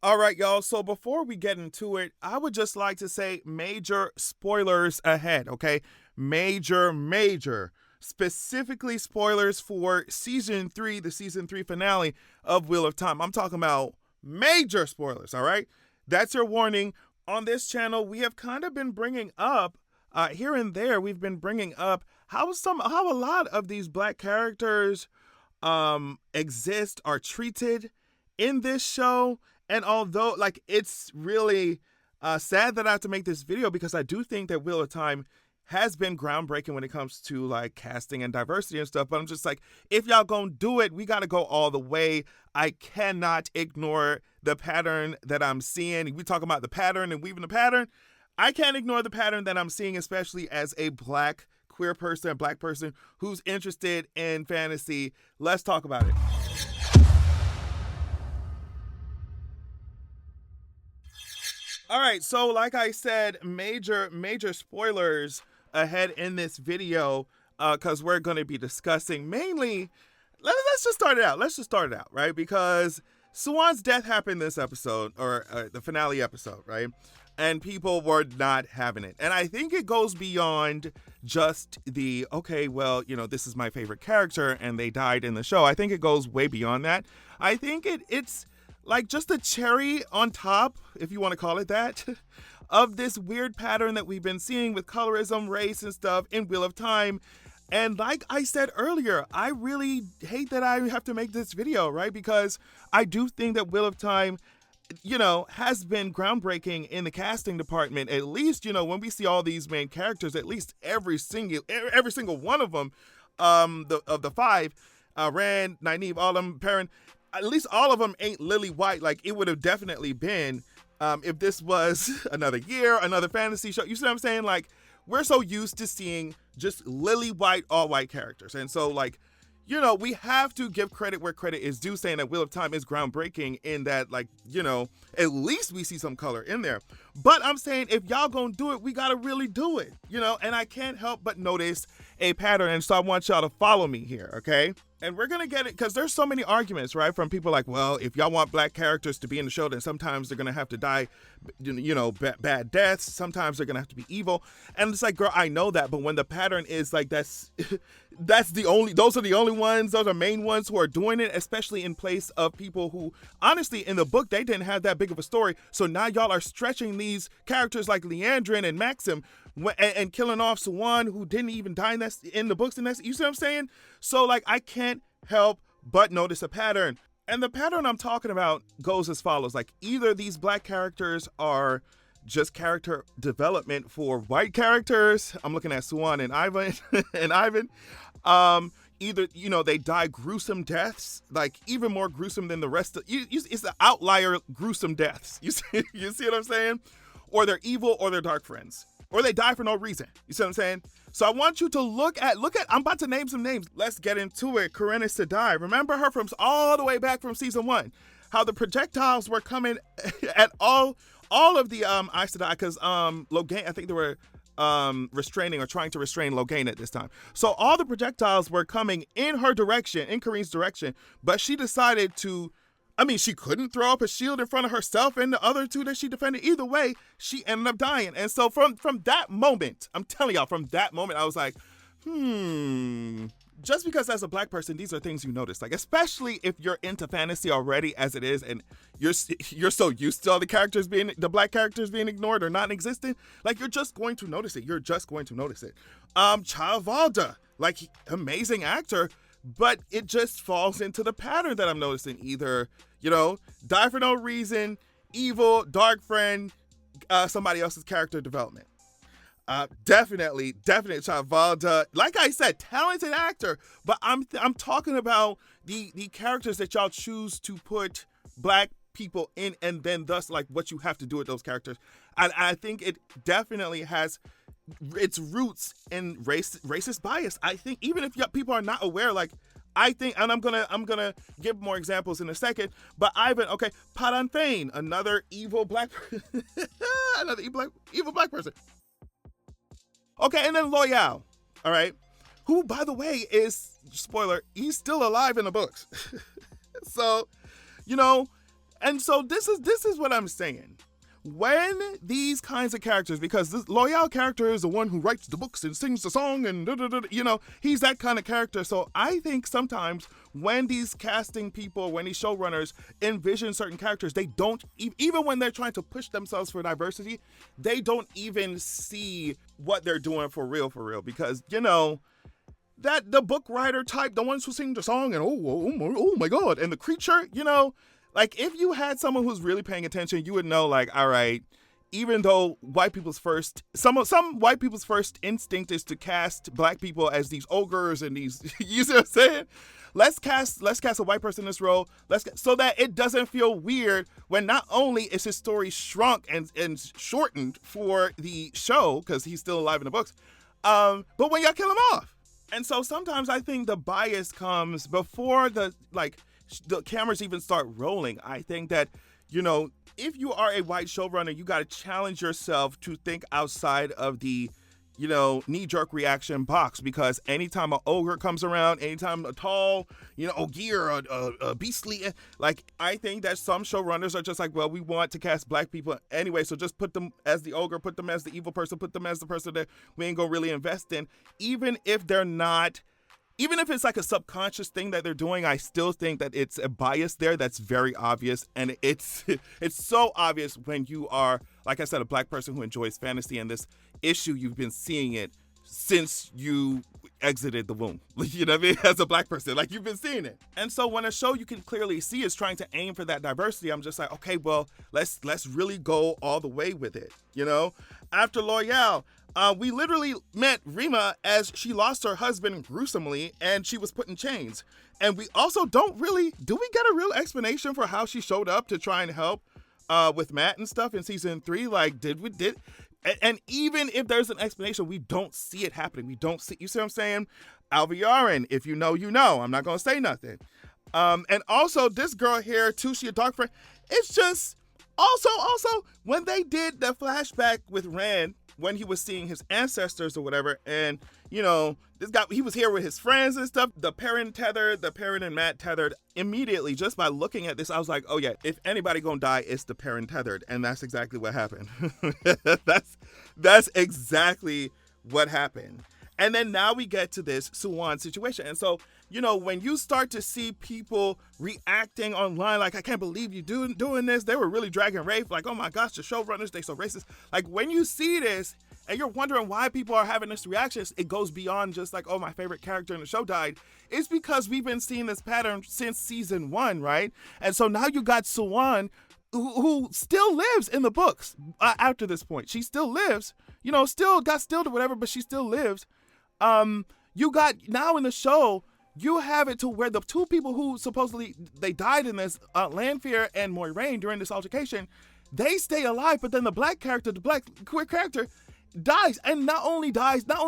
All right, y'all. So before we get into it, I would just like to say major spoilers ahead, okay? Major. Specifically, spoilers for season 3, the season 3 finale of Wheel of Time. I'm talking about major spoilers, all right? That's your warning. On this channel, we have kind of been bringing up, here and there, we've been bringing up how a lot of these black characters exist, are treated in this show. And although, like, it's really sad that I have to make this video because I do think that Wheel of Time has been groundbreaking when it comes to like casting and diversity and stuff. But I'm just like, if y'all gonna do it, we gotta go all the way. I cannot ignore the pattern that I'm seeing. We talk about the pattern and weaving the pattern. I can't ignore the pattern that I'm seeing, especially as a black queer person, black person who's interested in fantasy. Let's talk about it. All right, so like I said, major spoilers ahead in this video because we're going to be discussing mainly. Let's just start it out. Right? Because Suan's death happened this episode, or the finale episode, right? And people were not having it. And I think it goes beyond just the, okay, well, this is my favorite character and they died in the show. I think it goes way beyond that. I think it's like just a cherry on top, if you want to call it that, of this weird pattern that we've been seeing with colorism, race, and stuff in Wheel of Time. And like I said earlier, I really hate that I have to make this video, right? Because I do think that Wheel of Time, has been groundbreaking in the casting department. At least, when we see all these main characters, at least every single one of them, of the five, Rand, Nynaeve, all of them, Perrin, at least all of them ain't lily white like it would have definitely been if this was another year, another fantasy show. You see what I'm saying? Like, we're so used to seeing just lily white, all white characters. And so, like, we have to give credit where credit is due, saying that Wheel of Time is groundbreaking in that, like, at least we see some color in there. But I'm saying if y'all gonna do it, we gotta really do it, and I can't help but notice a pattern. And so I want y'all to follow me here, okay? And we're gonna get it because there's so many arguments, right? From people like, well, if y'all want black characters to be in the show, then sometimes they're gonna have to die, bad deaths. Sometimes they're gonna have to be evil. And it's like, girl, I know that, but when the pattern is like those are the only ones, those are main ones who are doing it, especially in place of people who, honestly, in the book, they didn't have that big of a story. So now y'all are stretching these characters like Leandrin and Maxim and killing off Suan, who didn't even die in the books. And that's, you see what I'm saying? So, like, I can't help but notice a pattern. And the pattern I'm talking about goes as follows. Like, either these black characters are just character development for white characters. I'm looking at Suan and Ivan either, they die gruesome deaths, like even more gruesome than the rest of it's the outlier gruesome deaths. You see what I'm saying? Or they're evil, or they're dark friends, or they die for no reason. You see what I'm saying? So I want you to look at, I'm about to name some names. Let's get into it. Corinna Sedai. Remember her from all the way back from season 1. How the projectiles were coming at all of the Aes Sedai, because Logain, I think they were restraining or trying to restrain Logain at this time. So all the projectiles were coming in her direction, in Corinne's direction, but she decided to, she couldn't throw up a shield in front of herself and the other two that she defended. Either way, she ended up dying. And so from that moment, I'm telling y'all, from that moment, I was like, just because as a black person, these are things you notice. Like, especially if you're into fantasy already as it is, and you're so used to all the black characters being ignored or non-existent, like, you're just going to notice it. Child, like, amazing actor, but it just falls into the pattern that I'm noticing. Either, die for no reason, evil, dark friend, somebody else's character development. Definitely Chavalda. Like I said, talented actor, but I'm talking about the characters that y'all choose to put black people in, and then thus like what you have to do with those characters. And I think it definitely has its roots in racist bias. I think even if people are not aware, like, I think, and I'm gonna give more examples in a second, but Ivan, okay, Padan Thane, another evil black evil black person. Okay, and then Loyal, all right, who, by the way, is, spoiler, he's still alive in the books. So, And so this is what I'm saying. When these kinds of characters, because this Loyal character is the one who writes the books and sings the song and he's that kind of character. So I think sometimes when these casting people, when these showrunners envision certain characters, they don't, even when they're trying to push themselves for diversity, they don't even see what they're doing for real, because, that the book writer type, the ones who sing the song and oh my God, and the creature, like, if you had someone who's really paying attention, you would know, like, all right, even though some white people's first instinct is to cast black people as these ogres and these, you see what I'm saying? Let's cast a white person in this role, so that it doesn't feel weird when not only is his story shrunk and shortened for the show, because he's still alive in the books, but when y'all kill him off. And so sometimes I think the bias comes before the cameras even start rolling. I think that, if you are a white showrunner, you got to challenge yourself to think outside of the, knee-jerk reaction box, because anytime an ogre comes around, anytime a tall, ogier, a beastly, like, I think that some showrunners are just like, well, we want to cast black people anyway, so just put them as the ogre, put them as the evil person, put them as the person that we ain't gonna really invest in, even if it's like a subconscious thing that they're doing. I still think that it's a bias there that's very obvious, and it's so obvious when you are, like I said, a black person who enjoys fantasy, and this issue, you've been seeing it since you exited the womb, you know what I mean, as a black person, like, you've been seeing it. And so when a show you can clearly see is trying to aim for that diversity, I'm just like, okay, well, let's really go all the way with it, After Loyal, we literally met Rima as she lost her husband gruesomely and she was put in chains. And we also do we get a real explanation for how she showed up to try and help with Matt and stuff in season 3? Like, and even if there's an explanation, we don't see it happening. We don't see, you see what I'm saying? Alviarin, if you know, I'm not going to say nothing. And also this girl here, Tushi, a dark friend, it's just, also, when they did the flashback with Rand, when he was seeing his ancestors or whatever, and, this guy, he was here with his friends and stuff, the Perrin and Matt tethered, immediately, just by looking at this, I was like, oh yeah, if anybody gonna die, it's the Perrin tethered, and that's exactly what happened. That's exactly what happened. And then now we get to this Suan situation. And so, when you start to see people reacting online, like, I can't believe you doing this. They were really dragging Rafe. Like, oh my gosh, the showrunners, they so racist. Like, when you see this and you're wondering why people are having this reaction, it goes beyond just like, oh, my favorite character in the show died. It's because we've been seeing this pattern since season 1, right? And so now you got Suan, who still lives in the books after this point. She still lives, still got stilled or whatever, but she still lives. You got, now in the show, you have it to where the two people who supposedly they died in this, Lanfear and Moiraine, during this altercation, they stay alive, but then the black queer character dies, and not only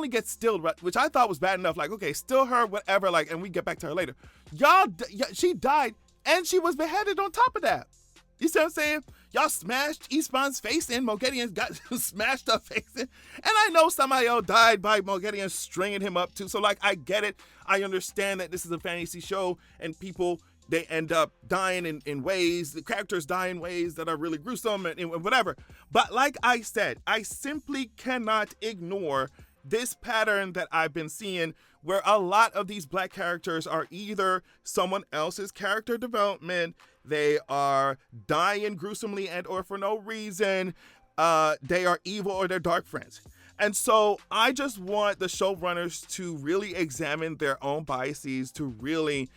gets stilled, right, which I thought was bad enough, like, okay, still her, whatever, like, and we get back to her later. She died, and she was beheaded on top of that. You see what I'm saying? Y'all smashed Espan's face in, Moghedien's got smashed her face in. And I know Samael died by Moghedien stringing him up too. So, like, I get it. I understand that this is a fantasy show and people, they end up dying in ways, the characters die in ways that are really gruesome and whatever. But like I said, I simply cannot ignore this pattern that I've been seeing, where a lot of these black characters are either someone else's character development, they are dying gruesomely and or for no reason, they are evil, or they're dark friends. And so I just want the showrunners to really examine their own biases, to really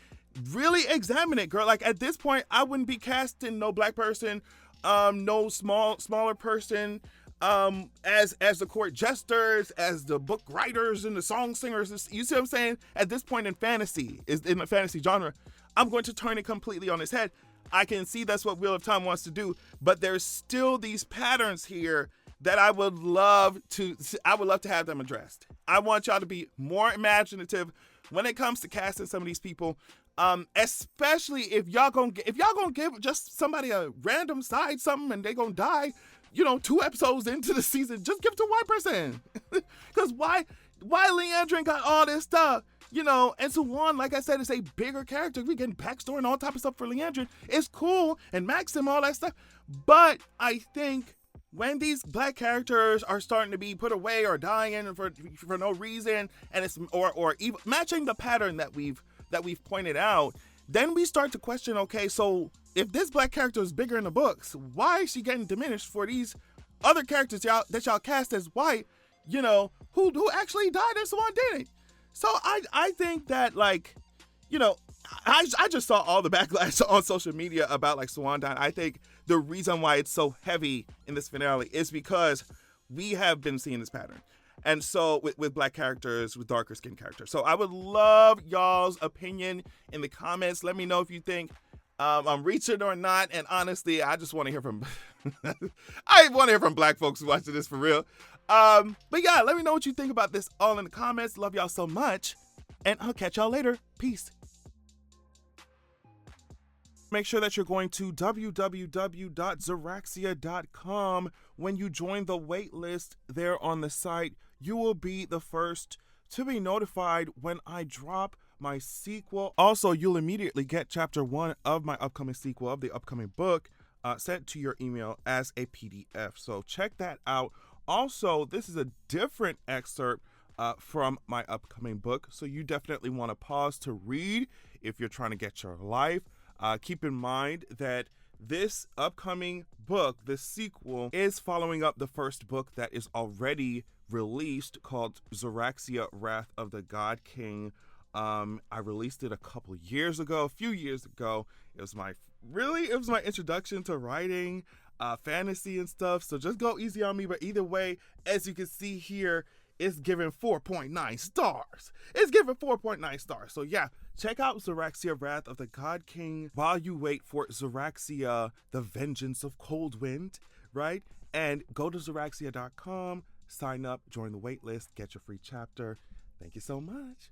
examine it, girl. Like, at this point, I wouldn't be casting no black person, no smaller person, as the court jesters, as the book writers and the song singers. You see what I'm saying? At this point in the fantasy genre, I'm going to turn it completely on its head. I can see that's what Wheel of Time wants to do, but there's still these patterns here that I would love to have them addressed. I want y'all to be more imaginative when it comes to casting some of these people, especially if y'all gonna give just somebody a random side something and they gonna die, 2 episodes into the season. Just give it to a white person. Because why Leandrin got all this stuff You know, and Suan, like I said, is a bigger character. We getting backstory and all type of stuff for Leandrin. It's cool, and Maxim, all that stuff. But I think when these black characters are starting to be put away or dying for no reason, and it's or even matching the pattern that we've pointed out, then we start to question, okay, so if this black character is bigger in the books, why is she getting diminished for these other characters that y'all cast as white, you know, who actually died and Suan didn't? So I think that, like, you know, I just saw all the backlash on social media about, like, Suan dying. I think the reason why it's so heavy in this finale is because we have been seeing this pattern. And so with black characters, with darker skin characters. So I would love y'all's opinion in the comments. Let me know if you think I'm reaching or not. And honestly, I just want to hear from I want to hear from black folks watching this for real. But yeah, let me know what you think about this all in the comments. Love y'all so much, and I'll catch y'all later. Peace. Make sure that you're going to www.zeraxia.com. When you join the waitlist there on the site, you will be the first to be notified when I drop my sequel. Also, you'll immediately get chapter 1 of my upcoming sequel of the upcoming book sent to your email as a PDF. So check that out. Also, this is a different excerpt from my upcoming book, so you definitely want to pause to read if you're trying to get your life. Keep in mind that this upcoming book, this sequel, is following up the first book that is already released called Zeraxia, Wrath of the God King. I released it a few years ago. It was my introduction to writing fantasy and stuff, so just go easy on me. But either way, as you can see here, it's given 4.9 stars. It's given 4.9 stars. So yeah, check out Zeraxia, Wrath of the God King while you wait for Zeraxia, The Vengeance of Cold Wind, right? And go to Zeraxia.com, sign up, join the waitlist, get your free chapter. Thank you so much.